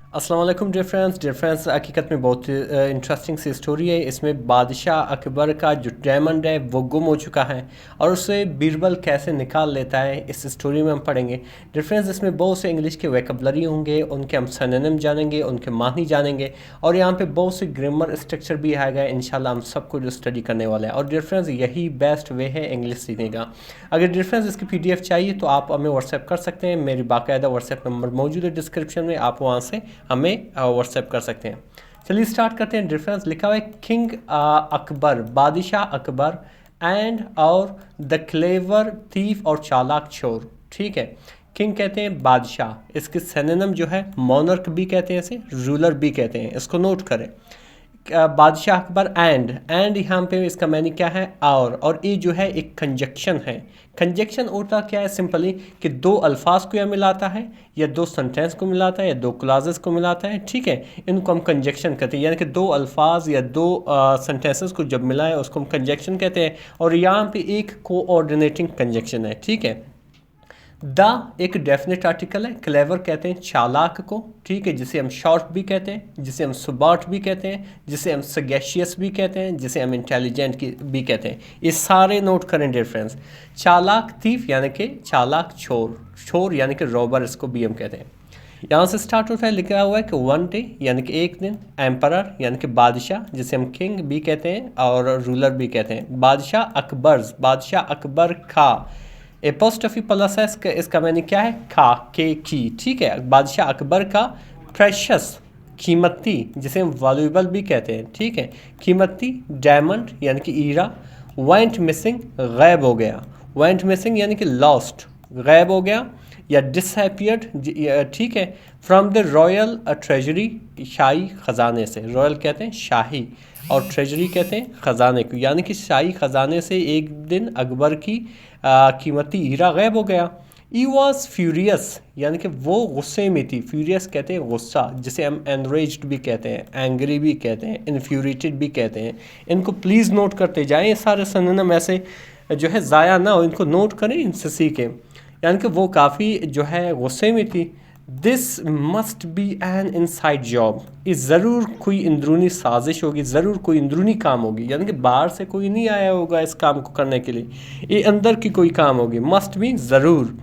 अस्सलाम वालेकुम dear friends हकीकत में बहुत इंटरेस्टिंग सी स्टोरी है। इसमें बादशाह अकबर का जो डायमंड है वो गुम हो चुका है और उसे बीरबल कैसे निकाल लेता है, इस स्टोरी में हम पढ़ेंगे। डियर फ्रेंड्स, इसमें बहुत से इंग्लिश के वोकैबुलरी होंगे, उनके हम सिनोनिम जानेंगे, उनके मानी जानेंगे और यहाँ पे बहुत से ग्रामर स्ट्रक्चर भी आएगा। इंशाल्लाह हम सबको जो स्टडी करने वाले हैं और डियर फ्रेंड्स यही बेस्ट वे है इंग्लिश सीखने का। अगर डियर फ्रेंड्स इसकी PDF चाहिए तो आप हमें व्हाट्सएप कर सकते हैं। मेरी बाकायदा व्हाट्सएप नंबर मौजूद है डिस्क्रिप्शन में, आप वहाँ से हमें व्हाट्सएप कर सकते हैं। चलिए स्टार्ट करते हैं। डिफरेंस लिखा हुआ है किंग अकबर, बादशाह अकबर एंड और द क्लेवर थीफ और चालाक चोर। ठीक है, किंग कहते हैं बादशाह, इसके सिनोनिम जो है मोनर्क भी कहते हैं, इसे रूलर भी कहते हैं, इसको नोट करें। बादशाह अकबर एंड यहाँ पे इसका मैंने क्या है और ये जो है एक कंजक्शन है। कंजक्शन होता क्या है, सिंपली कि दो अल्फाज को या मिलाता है या दो सेंटेंस को मिलाता है या दो क्लाजेस को मिलाता है। ठीक है, इनको हम कंजक्शन कहते हैं, यानी कि दो अल्फाज या दो सेंटेंसेस को जब मिलाए उसको हम कंजक्शन कहते हैं। और यहाँ पे एक कोऑर्डिनेटिंग कंजक्शन है। ठीक है, द एक डेफिनेट आर्टिकल है, क्लेवर कहते हैं चालाक को। ठीक है, जिसे हम शॉर्ट भी कहते हैं, जिसे हम स्मार्ट भी कहते हैं, जिसे हम सगेशियस भी कहते हैं, जिसे हम इंटेलिजेंट भी कहते हैं। ये सारे नोट करें डियर फ्रेंड्स। चालाक थीफ यानी कि चालाक चोर, चोर यानी कि रॉबर, इसको भी हम कहते हैं। यहाँ से स्टार्ट होता है, लिखा हुआ है कि वन डे यानी कि एक दिन, एम्परर यानी कि बादशाह, जिसे हम किंग भी कहते हैं और रूलर भी कहते हैं। बादशाह अकबर, बादशाह अकबर का एपोस्ट्रोफी प्लस है, इसका मैंने क्या है, खा के की। ठीक है, बादशाह अकबर का प्रेशस कीमती, जिसे हम वैल्यूएबल भी कहते हैं। ठीक है, कीमती डायमंड यानी कि हीरा, वेंट मिसिंग गायब हो गया, वेंट मिसिंग यानी कि लॉस्ट, गायब हो गया या डिसअपियर्ड। ठीक है, फ्रॉम द रॉयल ट्रेजरी, शाही ख़जाने से, रॉयल कहते हैं शाही और ट्रेजरी कहते हैं ख़जाने को, यानी कि शाही ख़जाने से एक दिन अकबर की कीमती हीरा गायब हो गया। ई वॉज फ्यूरियस यानी कि वो गुस्से में थी, फ्यूरियस कहते हैं गुस्सा, जिसे हम एनरेज्ड भी कहते हैं, एंग्री भी कहते हैं, इन्फ्यूरेटेड भी कहते हैं। इनको प्लीज़ नोट करते जाएं, ये सारे सिनोनिम ऐसे जो है ज़ाया ना हो, इनको नोट करें, इनसे सीखें। यानी कि वो काफ़ी जो है गुस्से में थी। This must be an inside job, ये ज़रूर कोई अंदरूनी साजिश होगी, ज़रूर कोई अंदरूनी काम होगी, यानी कि बाहर से कोई नहीं आया होगा इस काम को करने के लिए, ये अंदर की कोई काम होगी। मस्ट बी ज़रूर,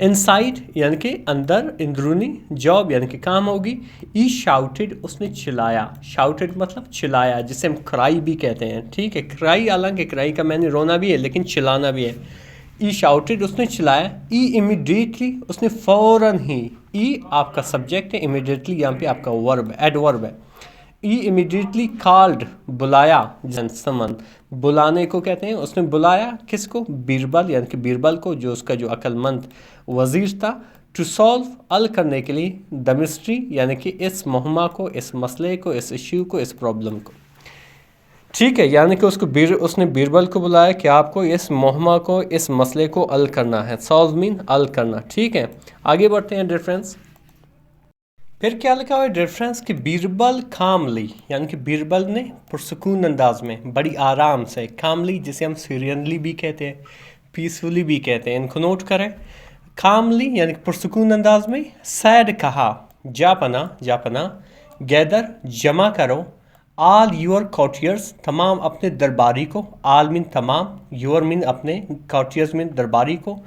इनसाइड यानी कि अंदर, अंदरूनी, जॉब यानी कि काम होगी। ई शाउटेड उसने चिल्लाया, शाउटेड मतलब चिल्लाया, जिसे हम क्राई भी कहते हैं। ठीक है, क्राई, हालांकि क्राई का मैंने रोना भी है लेकिन चिल्लाना भी है। ई शाउटेड उसने चिल्लाया, ई इमीडिएटली उसने फ़ौरन ही, ई आपका सब्जेक्ट है, इमीडिएटली यहाँ पे आपका वर्ब एडवर्ब है। ई इमीडिएटली कॉल्ड बुलाया, समन बुलाने को कहते हैं, उसने बुलाया किसको, बीरबल यानी कि बीरबल को, जो उसका जो अक्लमंद वजीर था। टू सॉल्व हल करने के लिए, द मिस्ट्री यानी कि इस मुहम्मा को, इस मसले को, इस इश्यू को, इस प्रॉब्लम को। ठीक है, यानी कि उसने बीरबल को बुलाया कि आपको इस मुहम्मा को, इस मसले को हल करना है। सॉल्व मीन हल करना। ठीक है, आगे बढ़ते हैं डियर फ्रेंड्स। फिर क्या लिखा हुआ है डियर फ्रेंड्स कि बीरबल कामली, यानी कि बीरबल ने पुरसुकून अंदाज में, बड़ी आराम से, कामली जिसे हम सीरियनली भी कहते हैं, पीसफुली भी कहते हैं, इनको नोट करें। कामली यानी कि पुरसुकून अंदाज में, सैड कहा, जापना जापना, गैदर जमा करो, आल यूर कॉटियर्स तमाम अपने दरबारी को, आल मीन तमाम, यूर मीन अपने, कॉटियर्स मीन दरबारी को,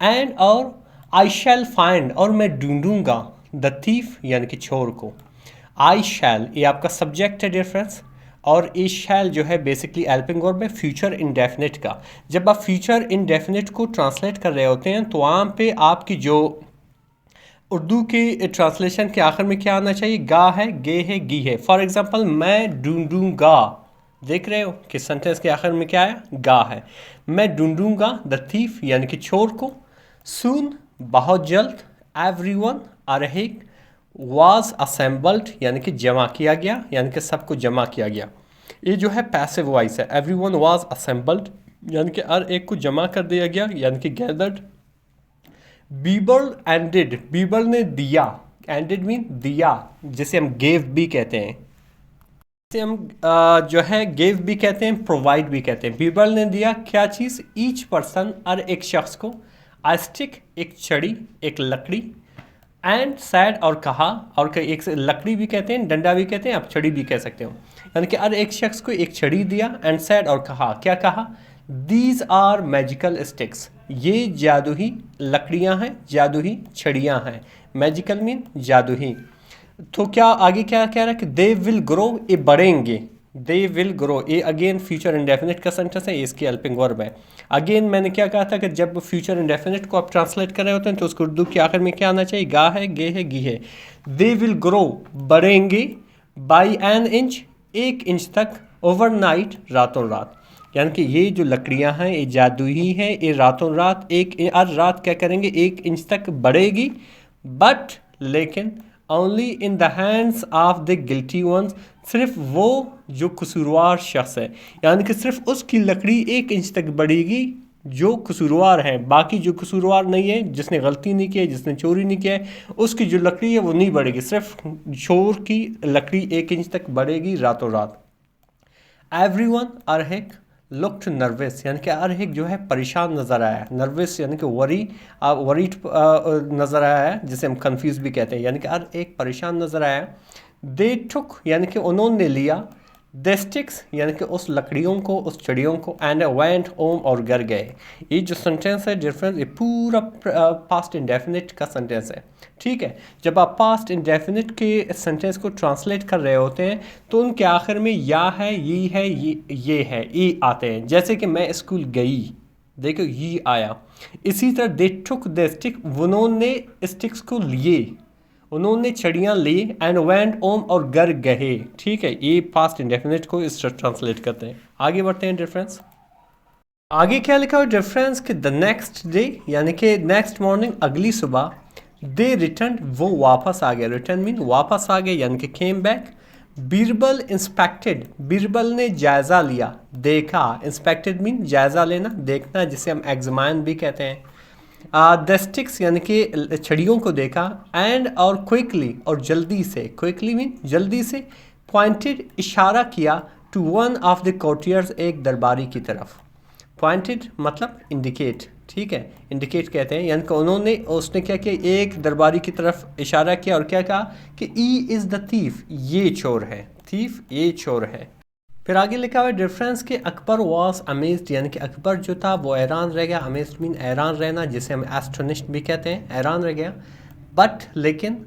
एंड और आई शैल फाइंड और मैं ढूंढूंगा, द थीफ यानी कि चोर को। आई शैल ये आपका सब्जेक्ट है डियर फ्रेंड्स, और ई शैल जो है बेसिकली हेल्पिंग वर्ब है फ्यूचर इंडेफिनिट का। जब आप फ्यूचर इंडेफिनिट को ट्रांसलेट कर रहे होते हैं तो वहाँ पे आपकी जो उर्दू की ट्रांसलेशन के आखिर में क्या आना चाहिए, गा है, गे है, गी है। फॉर एग्जांपल मैं ढूंढूंगा, देख रहे हो कि सेंटेंस के आखिर में क्या है, गा है। मैं ढूंढूंगा द थीफ यानी कि चोर को। सून बहुत जल्द, एवरीवन अरहिक, वाज असेंबल्ड यानी कि जमा किया गया, यानी कि सबको जमा किया गया। ये जो है पैसिव वॉइस है, एवरीवन वाज असेंबल्ड यानी कि हर एक को जमा कर दिया गया, यानी कि गैदर्ड। बीबल एंडेड, बीबल ने दिया, एंडेड मीन दिया, जिसे हम गेव भी कहते हैं, जिसे हम जो है गेव भी कहते हैं, प्रोवाइड भी कहते हैं। बीबल ने दिया क्या चीज़, ईच पर्सन, हर एक शख्स को, आ स्टिक एक छड़ी, एक लकड़ी, एंड सैड और कहा, और एक से लकड़ी भी कहते हैं, डंडा भी कहते हैं, आप छड़ी भी कह सकते हो। यानी कि हर एक शख्स को एक छड़ी दिया, एंड सैड और कहा, क्या कहा, दीज आर मैजिकल स्टिक्स, ये जादुई लकड़ियां हैं, जादुई छड़ियां हैं। मैजिकल मीन जादुई। तो क्या आगे क्या कह रहा है कि दे विल ग्रो, ये बढ़ेंगे, दे विल ग्रो, ये अगेन फ्यूचर इंडेफिनिट का सेंटेंस है, ये इसकी हेल्पिंग वर्ब है। अगेन मैंने क्या कहा था कि जब फ्यूचर इंडेफिनिट को आप ट्रांसलेट कर रहे होते हैं तो उसको उर्दू के आखिर में क्या आना चाहिए, गा है, गे है, गी है। दे विल ग्रो, बढ़ेंगे, बाई एन इंच, 1 इंच तक, ओवरनाइट, रातों रात। यानी कि ये जो लकड़ियां हैं ये जादुई हैं, ये रातों रात हर रात क्या करेंगे, 1 इंच तक बढ़ेगी, बट लेकिन only in the hands of the guilty ones, सिर्फ वो जो कसूरवार शख्स है, यानी कि सिर्फ उसकी लकड़ी 1 इंच तक बढ़ेगी जो कसूरवार है, बाकी जो कसूरवार नहीं है, जिसने गलती नहीं की है, जिसने चोरी नहीं किया है, उसकी जो लकड़ी है वो नहीं बढ़ेगी, सिर्फ चोर की लकड़ी 1 इंच तक बढ़ेगी रातों रात। एवरीवन, अरहक, लुक्ड नर्वस, यानी कि अरहक जो है परेशान नज़र आया, नर्वस यानी कि वरीड नज़र आया है, जिसे हम कंफ्यूज भी कहते हैं, यानी कि अरहक परेशान नज़र आया। दे टुक, यानी कि उन्होंने लिया, द स्टिक्स, यानी कि उस लकड़ियों को, उस चिड़ियों को, एंड वेंट होम, और घर गए। ये जो सेंटेंस है डिफरेंस, ये पूरा पास्ट इंडेफिनिट का सेंटेंस है। ठीक है, जब आप पास्ट इंडेफिनिट के सेंटेंस को ट्रांसलेट कर रहे होते हैं तो उनके आखिर में या है, ये है, ये आते हैं। जैसे कि मैं स्कूल गई, देखो ये आया। इसी तरह दे टुक द स्टिक, उन्होंने स्टिक्स को लिए, उन्होंने छड़ियाँ ली, एंड वेंट होम, और घर गए। ठीक है, ये पास्ट इंडेफिनिट को इस तरह ट्रांसलेट करते हैं। आगे बढ़ते हैं डिफरेंस। आगे क्या लिखा हुआ डिफरेंस कि द नेक्स्ट डे, यानी कि नेक्स्ट मॉर्निंग, अगली सुबह, दे रिटर्न, वो वापस आ गया, रिटर्न मीन वापस आ गए, यानी कि came back. Birbal inspected, Birbal ने जायज़ा लिया, देखा, इंस्पेक्टेड मीन जायज़ा लेना, देखना, जिसे हम एग्जामाइन भी कहते हैं। द स्टिक्स, यानी कि छड़ियों को देखा, एंड और क्विकली, और जल्दी से, क्विकली मीन जल्दी से, पॉइंटेड, इशारा किया, to one of the courtiers, एक दरबारी की तरफ। पॉइंटेड मतलब इंडिकेट, ठीक है, इंडिकेट कहते हैं, यानी कि उसने क्या किया, एक दरबारी की तरफ इशारा किया, और क्या कहा कि ई इज़ द थीफ, ये चोर है, थीफ ये चोर है। फिर आगे लिखा हुआ है डिफरेंस कि अकबर वॉज अमेज्ड, यानी कि अकबर जो था वो हैरान रह गया, अमेज्ड मीन हैरान रहना, जिसे हम एस्ट्रोनिस्ट भी कहते हैं, हैरान रह गया। बट लेकिन,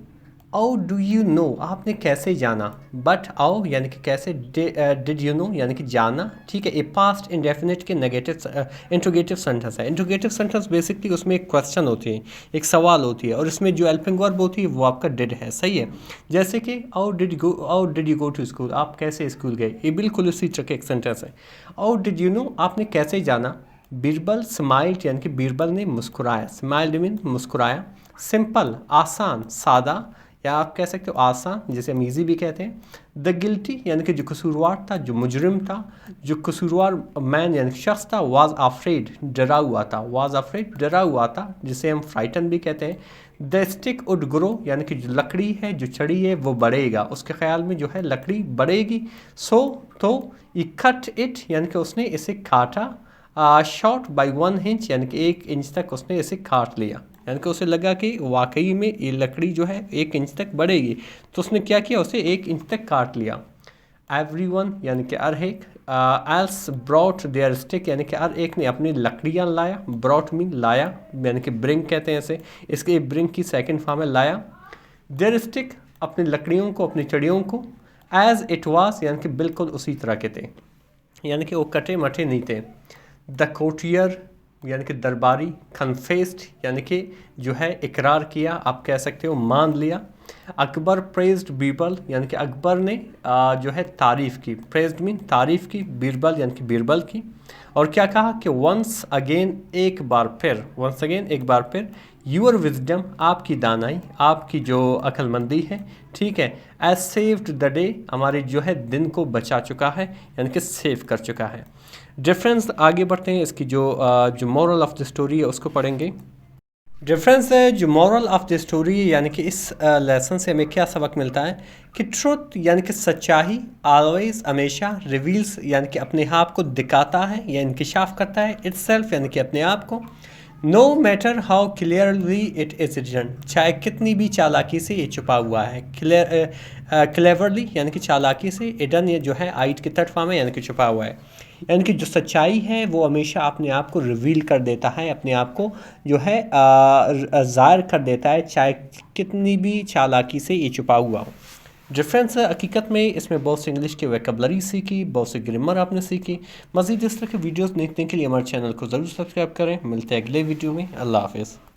आओ डू यू नो, आपने कैसे जाना, बट आओ यानी कि कैसे, डिड यू नो यानी कि जाना। ठीक है, ये पास्ट इंडेफिनिट के नेगेटिव इंट्रोगेटिव सेंटेंस है। इंट्रोगेटिव सेंटेंस बेसिकली उसमें एक क्वेश्चन होती है, एक सवाल होती है, और इसमें जो हेल्पिंग वर्ब होती है वो आपका डिड है, सही है। जैसे कि how did you go to school, आप कैसे स्कूल गए, ये बिल्कुल उसी तरह का एक सेंटेंस है। आओ डिड यू नो, आपने कैसे जाना। बीरबल स्माइल्ड, यानी कि बीरबल ने मुस्कुराया, स्माइल्ड मीन मुस्कुराया। सिंपल आसान, सादा, या आप कह सकते हो आसान, जिसे हम ईजी भी कहते हैं। द गिल्टी, यानी कि जो कसूरवार था, जो मुजरिम था, जो कसूरवार मैन यानी शख्स था, वाज अफ्रेड, डरा हुआ था, वाज अफ्रेड डरा हुआ था, जिसे हम फ्राइटन भी कहते हैं। द स्टिक वुड ग्रो, यानी कि जो लकड़ी है, जो छड़ी है, वो बढ़ेगा, उसके ख्याल में जो है लकड़ी बढ़ेगी। सो तो ई कट इट, यानी कि उसने इसे काटा। शॉर्ट बाई 1 इंच, यानी कि 1 इंच तक उसने इसे काट लिया, यानी कि उसे लगा कि वाकई में ये लकड़ी जो है 1 इंच तक बढ़ेगी, तो उसने क्या किया, उसे 1 इंच तक काट लिया। एवरीवन, यानी कि हर एक, एल्स ब्रॉट देयर स्टिक, यानी कि हर एक ने अपनी लकड़ियाँ लाया, ब्रॉट मीन लाया, यानी कि ब्रिंग कहते हैं इसे, इसके ब्रिंग की सेकंड फॉर्म है लाया। देयर स्टिक, अपनी लकड़ियों को, अपनी चिड़ियों को, एज इट वाज, यानी कि बिल्कुल उसी तरह के थे, यानी कि वो कटे मटे नहीं थे। द कोर्टियर, यानी कि दरबारी। कन्फेस्ड, यानी कि जो है इकरार किया, आप कह सकते हो मान लिया। अकबर प्रेज्ड बीरबल, यानी कि अकबर ने जो है तारीफ़ की, प्रेज्ड मीन तारीफ़ की, बीरबल यानी कि बीरबल की। और क्या कहा कि वंस अगेन, एक बार फिर, वंस अगेन एक बार फिर, यूर विजडम, आपकी दानाई, आपकी जो अक्लमंदी है, ठीक है, एज सेव्ड द डे, हमारे जो है दिन को बचा चुका है, यानी कि सेव कर चुका है। डिफरेंस आगे बढ़ते हैं, इसकी जो मॉरल ऑफ द स्टोरी है उसको पढ़ेंगे। डिफरेंस है जो मॉरल ऑफ द स्टोरी, यानी कि इस लेसन से हमें क्या सबक मिलता है कि ट्रुथ, यानी कि सच्चाई, ऑलवेज हमेशा, रिवील्स, यानी कि अपने आप को दिखाता है या इंकिशाफ करता है, इट्सेल्फ, यानी कि अपने आप को। No matter how clearly it is written, चाहे कितनी भी चालाकी से ये छुपा हुआ है। क्लेवरली यानी कि चालाकी से, इडन ये जो है आइट की थर्ड फॉर्म है यानी कि छुपा हुआ है। यानी कि जो सच्चाई है वो हमेशा अपने आप को रिवील कर देता है, अपने आप को जो है ज़ाहिर कर देता है, चाहे कितनी भी चालाकी से ये छुपा हुआ हो। डिफरेंस हकीकत में इसमें बहुत से इंग्लिश की वोकैबुलरी सीखी, बहुत से ग्रामर आपने सीखी। मज़ीद इस तरह के वीडियोस देखने के लिए हमारे चैनल को ज़रूर सब्सक्राइब करें। मिलते हैं अगले वीडियो में। अल्लाह हाफ़िज़।